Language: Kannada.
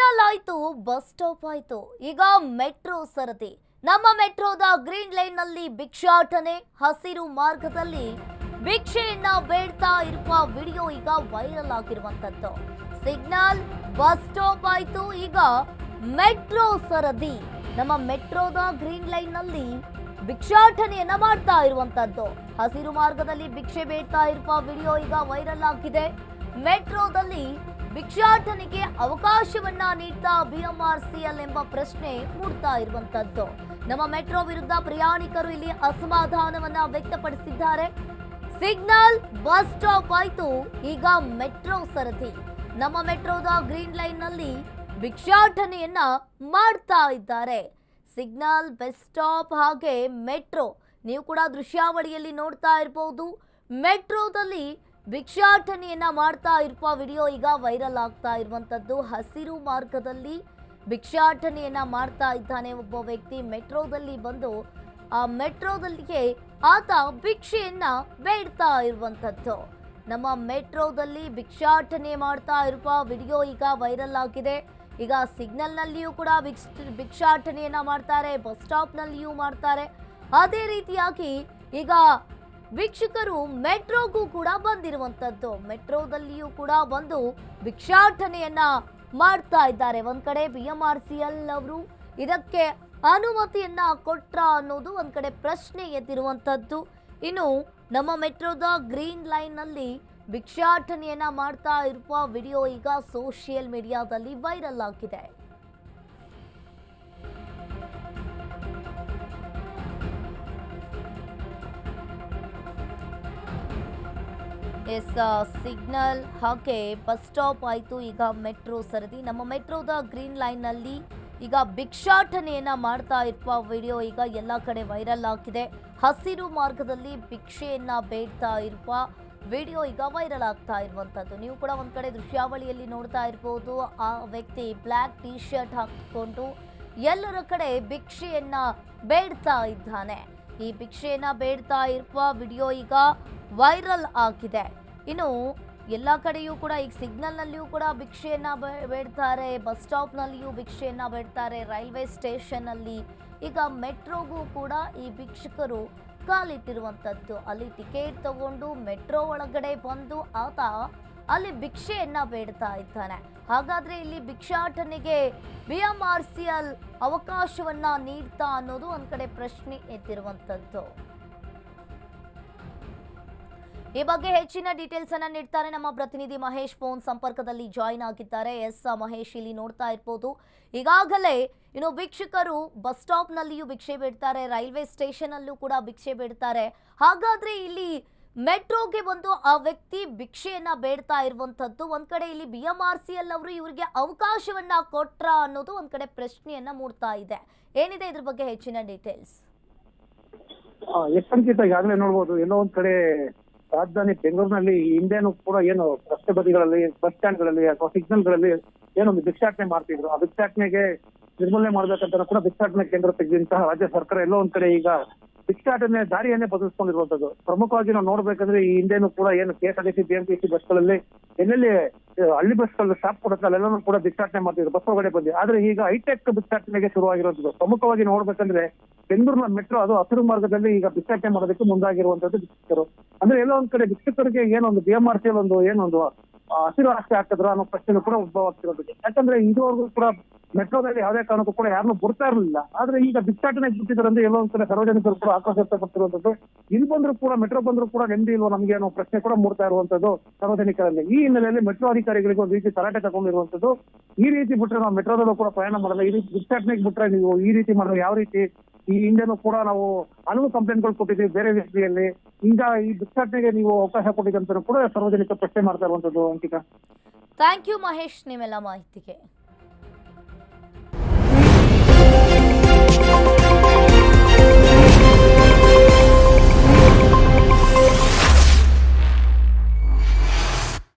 ಸಿಗ್ನಲ್ ಆಯ್ತು, ಬಸ್ ಸ್ಟಾಪ್ ಆಯ್ತು, ಈಗ ಮೆಟ್ರೋ ಸರದಿ. ನಮ್ಮ ಮೆಟ್ರೋದ ಗ್ರೀನ್ ಲೈನ್ ನಲ್ಲಿ ಭಿಕ್ಷಾಟನೆ, ಹಸಿರು ಮಾರ್ಗದಲ್ಲಿ ಭಿಕ್ಷೆಯನ್ನ ಬೇಡ್ತಾ ಇರುವ ವಿಡಿಯೋ ಈಗ ವೈರಲ್ ಆಗಿರುವಂತದ್ದು. ಸಿಗ್ನಲ್, ಬಸ್ ಸ್ಟಾಪ್ ಆಯ್ತು, ಈಗ ಮೆಟ್ರೋ ಸರದಿ. ನಮ್ಮ ಮೆಟ್ರೋದ ಗ್ರೀನ್ ಲೈನ್ ನಲ್ಲಿ ಭಿಕ್ಷಾಟನೆಯನ್ನ ಮಾಡ್ತಾ ಇರುವಂತದ್ದು. ಹಸಿರು ಮಾರ್ಗದಲ್ಲಿ ಭಿಕ್ಷೆ ಬೇಡ್ತಾ ಇರುವ ವಿಡಿಯೋ ಈಗ ವೈರಲ್ ಆಗಿದೆ. ಮೆಟ್ರೋದಲ್ಲಿ ಭಿಕ್ಷಾಟನೆಗೆ ಅವಕಾಶವನ್ನ ನೀಡ್ತಾ ಬಿಎಂಆರ್ಸಿಎಲ್ ಎಂಬ ಪ್ರಶ್ನೆ ಮೂಡ್ತಾ ಇರುವಂತದ್ದು. ನಮ್ಮ ಮೆಟ್ರೋ ವಿರುದ್ಧ ಪ್ರಯಾಣಿಕರು ಇಲ್ಲಿ ಅಸಮಾಧಾನವನ್ನ ವ್ಯಕ್ತಪಡಿಸಿದ್ದಾರೆ. ಸಿಗ್ನಲ್, ಬಸ್ ಸ್ಟಾಪ್ ಆಯ್ತು, ಈಗ ಮೆಟ್ರೋ ಸರದಿ. ನಮ್ಮ ಮೆಟ್ರೋದ ಗ್ರೀನ್ ಲೈನ್ ನಲ್ಲಿ ಭಿಕ್ಷಾಟನೆಯನ್ನ ಮಾಡ್ತಾ ಇದ್ದಾರೆ. ಸಿಗ್ನಲ್, ಬಸ್ ಸ್ಟಾಪ್ ಹಾಗೆ ಮೆಟ್ರೋ, ನೀವು ಕೂಡ ದೃಶ್ಯಾವಳಿಯಲ್ಲಿ ನೋಡ್ತಾ ಇರಬಹುದು. ಮೆಟ್ರೋದಲ್ಲಿ ಭಿಕ್ಷಾಟನೆಯನ್ನ ಮಾಡ್ತಾ ಇರುವ ವಿಡಿಯೋ ಈಗ ವೈರಲ್ ಆಗ್ತಾ ಇರುವಂತದ್ದು. ಹಸಿರು ಮಾರ್ಗದಲ್ಲಿ ಭಿಕ್ಷಾಟನೆಯನ್ನ ಮಾಡ್ತಾ ಇದ್ದಾನೆ ಒಬ್ಬ ವ್ಯಕ್ತಿ. ಮೆಟ್ರೋದಲ್ಲಿ ಬಂದು ಆ ಮೆಟ್ರೋದಲ್ಲಿಗೆ ಆತ ಭಿಕ್ಷೆಯನ್ನ ಬೇಡ್ತಾ ಇರುವಂತದ್ದು. ನಮ್ಮ ಮೆಟ್ರೋದಲ್ಲಿ ಭಿಕ್ಷಾಟನೆ ಮಾಡ್ತಾ ಇರುವ ವಿಡಿಯೋ ಈಗ ವೈರಲ್ ಆಗಿದೆ. ಈಗ ಸಿಗ್ನಲ್ ನಲ್ಲಿಯೂ ಕೂಡ ಭಿಕ್ಷಾಟನೆಯನ್ನ ಮಾಡ್ತಾರೆ, ಬಸ್ ಸ್ಟಾಪ್ ನಲ್ಲಿಯೂ ಮಾಡ್ತಾರೆ. ಅದೇ ರೀತಿಯಾಗಿ ಈಗ ಭಿಕ್ಷುಕರು ಮೆಟ್ರೋಗೂ ಕೂಡ ಬಂದಿರುವಂತದ್ದು. ಮೆಟ್ರೋದಲ್ಲಿಯೂ ಕೂಡ ಬಂದು ಭಿಕ್ಷಾಟನೆಯನ್ನ ಮಾಡ್ತಾ ಇದ್ದಾರೆ. ಒಂದ್ ಕಡೆ ಬಿಎಂಆರ್ಸಿಎಲ್ ಅವರು ಇದಕ್ಕೆ ಅನುಮತಿಯನ್ನ ಕೊಟ್ರ ಅನ್ನೋದು ಒಂದ್ ಕಡೆ ಪ್ರಶ್ನೆ ಎದ್ದಿರುವಂತದ್ದು. ಇನ್ನು ನಮ್ಮ ಮೆಟ್ರೋದ ಗ್ರೀನ್ ಲೈನ್ ನಲ್ಲಿ ಭಿಕ್ಷಾಟನೆಯನ್ನ ಮಾಡ್ತಾ ಇರುವ ವಿಡಿಯೋ ಈಗ ಸೋಷಿಯಲ್ ಮೀಡಿಯಾದಲ್ಲಿ ವೈರಲ್ ಆಗಿದೆ. ಸಿಗ್ನಲ್ ಹಾಗೆ ಬಸ್ ಸ್ಟಾಪ್ ಆಯಿತು, ಈಗ ಮೆಟ್ರೋ ಸರದಿ. ನಮ್ಮ ಮೆಟ್ರೋದ ಗ್ರೀನ್ ಲೈನ್ ನಲ್ಲಿ ಈಗ ಭಿಕ್ಷಾಟನೆಯನ್ನ ಮಾಡ್ತಾ ಇರುವ ವಿಡಿಯೋ ಈಗ ಎಲ್ಲ ಕಡೆ ವೈರಲ್ ಆಗಿದೆ. ಹಸಿರು ಮಾರ್ಗದಲ್ಲಿ ಭಿಕ್ಷೆಯನ್ನ ಬೇಡ್ತಾ ಇರುವ ವಿಡಿಯೋ ಈಗ ವೈರಲ್ ಆಗ್ತಾ ಇರುವಂತದ್ದು. ನೀವು ಕೂಡ ಒಂದ್ ಕಡೆ ದೃಶ್ಯಾವಳಿಯಲ್ಲಿ ನೋಡ್ತಾ ಇರಬಹುದು. ಆ ವ್ಯಕ್ತಿ ಬ್ಲ್ಯಾಕ್ ಟಿ ಶರ್ಟ್ ಹಾಕಿಕೊಂಡು ಎಲ್ಲರ ಕಡೆ ಭಿಕ್ಷೆಯನ್ನ ಬೇಡ್ತಾ ಇದ್ದಾನೆ. ಈ ಭಿಕ್ಷೆಯನ್ನ ಬೇಡ್ತಾ ಇರುವ ವಿಡಿಯೋ ಈಗ ವೈರಲ್ ಆಗಿದೆ. ಇನ್ನು ಎಲ್ಲ ಕಡೆಯೂ ಕೂಡ ಈಗ ಸಿಗ್ನಲ್ ನಲ್ಲಿಯೂ ಕೂಡ ಭಿಕ್ಷೆಯನ್ನ ಬೇಡ್ತಾರೆ, ಬಸ್ ಸ್ಟಾಪ್ ನಲ್ಲಿಯೂ ಭಿಕ್ಷೆಯನ್ನ ಬೇಡ್ತಾರೆ, ರೈಲ್ವೆ ಸ್ಟೇಷನ್ ಅಲ್ಲಿ, ಈಗ ಮೆಟ್ರೋಗೂ ಕೂಡ ಈ ಭಿಕ್ಷುಕರು ಕಾಲಿಟ್ಟಿರುವಂತದ್ದು. ಅಲ್ಲಿ ಟಿಕೆಟ್ ತಗೊಂಡು ಮೆಟ್ರೋ ಒಳಗಡೆ ಬಂದು ಆತ ಅಲ್ಲಿ ಭಿಕ್ಷೆಯನ್ನ ಬೇಡ್ತಾ ಇದ್ದಾನೆ. ಹಾಗಾದ್ರೆ ಇಲ್ಲಿ ಭಿಕ್ಷಾಟನೆಗೆ ಬಿಎಂಆರ್ಸಿಎಲ್ ಅವಕಾಶವನ್ನ ನೀಡ್ತಾ ಅನ್ನೋದು ಒಂದ್ ಕಡೆ ಪ್ರಶ್ನೆ ಎದ್ದಿರುವಂತದ್ದು. ಈ ಬಗ್ಗೆ ಹೆಚ್ಚಿನ ಡೀಟೇಲ್ಸ್ ಅನ್ನ ನೀಡ್ತಾರೆ ನಮ್ಮ ಪ್ರತಿನಿಧಿ ಮಹೇಶ್. ಫೋನ್ ಸಂಪರ್ಕದಲ್ಲಿ ಜಾಯಿನ್ ಆಗಿದ್ದಾರೆ. ಮಹೇಶ್, ಇಲ್ಲಿ ನೋಡ್ತಾ ಇರ್ಬೋದು, ಈಗಾಗಲೇ ಭಿಕ್ಷುಕರು ಬಸ್ ಸ್ಟಾಪ್ ನಲ್ಲಿಯೂ ಭಿಕ್ಷೆ ಬೇಡ್ತಾರೆ, ರೈಲ್ವೆ ಸ್ಟೇಷನ್ ಅಲ್ಲೂ ಕೂಡ ಭಿಕ್ಷೆ ಬೇಡ್ತಾರೆ. ಹಾಗಾದ್ರೆ ಇಲ್ಲಿ ಮೆಟ್ರೋಗೆ ಬಂದು ಆ ವ್ಯಕ್ತಿ ಭಿಕ್ಷೆಯನ್ನ ಬೇಡ್ತಾ ಇರುವಂತದ್ದು. ಒಂದ್ ಕಡೆ ಇಲ್ಲಿ ಬಿಎಂಆರ್ಸಿಎಲ್ ಅವರು ಇವರಿಗೆ ಅವಕಾಶವನ್ನ ಕೊಟ್ರ ಅನ್ನೋದು ಒಂದ್ ಕಡೆ ಪ್ರಶ್ನೆಯನ್ನ ಮೂಡ್ತಾ ಇದೆ. ಏನಿದೆ ಇದ್ರ ಬಗ್ಗೆ ಹೆಚ್ಚಿನ ಡೀಟೇಲ್ಸ್? ಈಗಾಗಲೇ ನೋಡ್ಬೋದು, ಎಲ್ಲೋ ಒಂದ್ ಕಡೆ ರಾಜಧಾನಿ ಬೆಂಗಳೂರಿನಲ್ಲಿ ಹಿಂದೆನೂ ಕೂಡ ಏನು ರಸ್ತೆ ಬದಿಗಳಲ್ಲಿ, ಬಸ್ ಸ್ಟ್ಯಾಂಡ್ ಗಳಲ್ಲಿ ಅಥವಾ ಸಿಗ್ನಲ್ ಗಳಲ್ಲಿ ಏನೊಂದು ಭಿಕ್ಷಾಟನೆ ಮಾಡ್ತಿದ್ರು. ಆ ಭಿಕ್ಷಾಟನೆಗೆ ನಿರ್ಮೂಲನೆ ಮಾಡ್ಬೇಕಂತ ಕೂಡ ಭಿಕ್ಷಾಟನೆ ಕೇಂದ್ರ ತೆಗೆದಂತಹ ರಾಜ್ಯ ಸರ್ಕಾರ ಎಲ್ಲೋ ಒಂದ್ ಕಡೆ ಈಗ ಭಿಕ್ಷಾಟನೆ ದಾರಿಯನ್ನೇ ಬದಲಿಸ್ಕೊಂಡಿರುವಂತದ್ದು. ಪ್ರಮುಖವಾಗಿ ನಾವು ನೋಡ್ಬೇಕಂದ್ರೆ ಈ ಹಿಂದೆನೂ ಕೂಡ ಏನು ಕೆಎಸ್ಆರ್ಟಿಸಿ, ಬಿಎಂಟಿಸಿ ಬಸ್ಗಳಲ್ಲಿ ಎಲ್ಲೆಲ್ಲಿ ಹಳ್ಳಿ ಬಸ್ಗಳಲ್ಲಿ ಸ್ಟಾಪ್ ಕೊಡುತ್ತೆ ಅಲ್ಲೆಲ್ಲೂ ಕೂಡ ಭಿಕ್ಷಾಟನೆ ಮಾಡ್ತಿದ್ರು ಬಸ್ ಒಳಗಡೆ ಬಂದು. ಆದ್ರೆ ಈಗ ಹೈಟೆಕ್ ಭಿಕ್ಷಾಟನೆಗೆ ಶುರುವಾಗಿರುವಂತದ್ದು. ಪ್ರಮುಖವಾಗಿ ನೋಡ್ಬೇಕಂದ್ರೆ ಬೆಂಗಳೂರಿನ ಮೆಟ್ರೋ ಅದು ಹಸಿರು ಮಾರ್ಗದಲ್ಲಿ ಈಗ ಭಿಕ್ಷಾಟನೆ ಮಾಡೋದಕ್ಕೆ ಮುಂದಾಗಿರುವಂತದ್ದು ಭಿಕ್ಷುಕರು. ಅಂದ್ರೆ ಎಲ್ಲೋ ಒಂದ್ ಕಡೆ ಭಿಕ್ಷುಕರಿಗೆ ಏನೊಂದು ಬಿಎಂಆರ್ಸಿಎಲ್ ಏನೊಂದು ಹಸಿರು ಆಸ್ತಿ ಹಾಕಿದ್ರ ಅನ್ನೋ ಪ್ರಶ್ನೆ ಕೂಡ ಉದ್ಭವ ಆಗ್ತಿರೋದು. ಯಾಕಂದ್ರೆ ಇದುವರೆಗೂ ಕೂಡ ಮೆಟ್ರೋದಲ್ಲಿ ಯಾವುದೇ ಕಾರಣಕ್ಕೂ ಕೂಡ ಯಾರನ್ನೂ ಬರ್ತಾ ಇರಲಿಲ್ಲ. ಆದ್ರೆ ಈಗ ಭಿಕ್ಷಾಟನೆ ಬಿಟ್ಟಿದ್ರಂದ್ರೆ ಎಲ್ಲೋ ಒಂದ್ ಕಡೆ ಸಾರ್ವಜನಿಕರು ಕೂಡ ಆಕ್ರೋಶ ವ್ಯಕ್ತಪಡ್ತಿರುವಂತದ್ದು. ಇಲ್ಲಿ ಬಂದ್ರು ಕೂಡ, ಮೆಟ್ರೋ ಬಂದ್ರು ಕೂಡ ನೆಮ್ಮದಿ ಇಲ್ವೋ ನಮ್ಗೆ ಅನ್ನೋ ಪ್ರಶ್ನೆ ಕೂಡ ಮೂಡ್ತಾ ಇರುವಂತದ್ದು ಸಾರ್ವಜನಿಕರಲ್ಲಿ. ಈ ಹಿನ್ನೆಲೆಯಲ್ಲಿ ಮೆಟ್ರೋ ಅಧಿಕಾರಿಗಳಿಗೆ ಒಂದು ರೀತಿ ತರಾಟೆ ತಗೊಂಡಿರುವಂತದ್ದು. ಈ ರೀತಿ ಬಿಟ್ರೆ ನಾವು ಮೆಟ್ರೋದಲ್ಲೂ ಕೂಡ ಪ್ರಯಾಣ ಮಾಡಲ್ಲ, ಈ ರೀತಿ ಭಿಕ್ಷಾಟನೆಗೆ ಬಿಟ್ರೆ ನೀವು ಈ ರೀತಿ ಮಾಡಿದ್ರೆ ಯಾವ ರೀತಿ? ಈ ಹಿಂದೆನೂ ಕೂಡ ನಾವು ಹಲವು ಕಂಪ್ಲೇಂಟ್ಗಳು ಕೊಟ್ಟಿದ್ದೀವಿ ಬೇರೆ ರೀತಿಯಲ್ಲಿ. ಈಗ ಈ ಭಿಕ್ಷಾಟನೆಗೆ ನೀವು ಅವಕಾಶ ಕೊಟ್ಟಿದ್ದಂತ ಕೂಡ ಸಾರ್ವಜನಿಕ ಪ್ರಶ್ನೆ ಮಾಡ್ತಾ ಇರುವಂತದ್ದು. ಅಂಕಿತಾ, ಥ್ಯಾಂಕ್ ಯು ಮಹೇಶ್, ನಿಮ್ಮೆಲ್ಲ ಮಾಹಿತಿಗೆ.